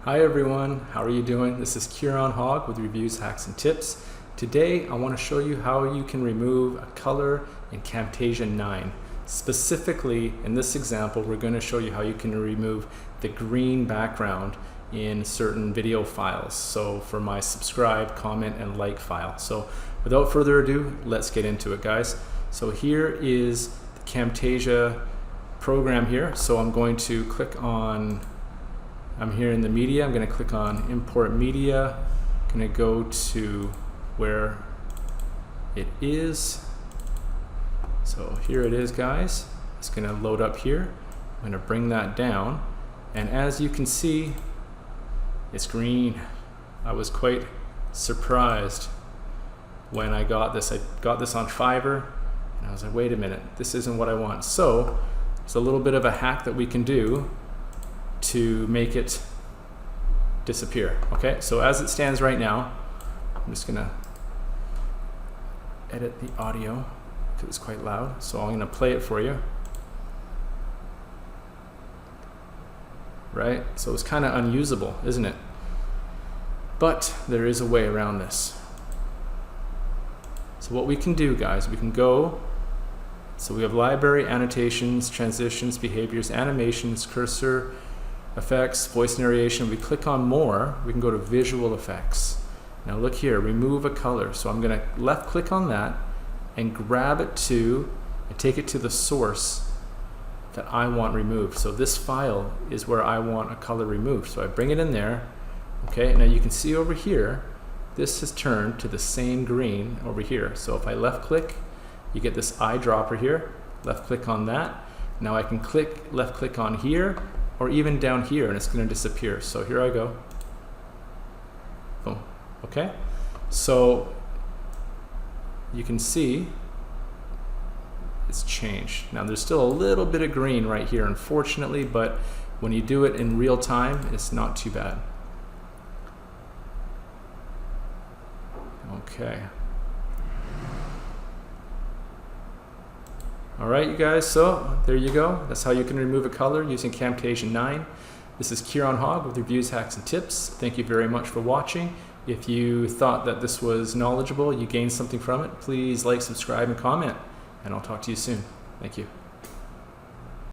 Hi everyone, how are you doing? This is Keiron Hogg with Reviews, Hacks, and Tips. Today I want to show you how you can remove a color in Camtasia 9. Specifically, in this example, we're going to show you how you can remove the green background in certain video files. So for my subscribe, comment, and like file. So without further ado, let's get into it, guys. So here is the Camtasia program here. So I'm going to click on, I'm here in the media, I'm going to click on import media, I'm going to go to where it is. So here it is, guys. It's going to load up here. I'm going to bring that down, and as you can see, it's green. I was quite surprised when I got this. I got this on Fiverr, and I was like, wait a minute, this isn't what I want. So it's a little bit of a hack that we can do to make it disappear. Okay, so as it stands right now, I'm just gonna edit the audio because it's quite loud, so I'm gonna play it for you. Right, so it's kind of unusable, isn't it? But there is a way around this. So what we can do, guys, we can go, so we have library, annotations, transitions, behaviors, animations, cursor, effects, voice narration. We click on more, we can go to visual effects. Now look here, remove a color. So I'm going to left click on that and grab it to and take it to the source that I want removed. So this file is where I want a color removed. So I bring it in there. Okay, now you can see over here, this has turned to the same green over here. So if I left click, you get this eyedropper here. Left click on that. Now I can left click on here, or even down here, and it's going to disappear. So here I go. Boom. Okay, so you can see it's changed. Now there's still a little bit of green right here, unfortunately, but when you do it in real time, it's not too bad. Okay. Alright, you guys, so there you go. That's how you can remove a color using Camtasia 9. This is Keiron Hogg with Reviews, Hacks, and Tips. Thank you very much for watching. If you thought that this was knowledgeable, you gained something from it, please like, subscribe, and comment, and I'll talk to you soon. Thank you.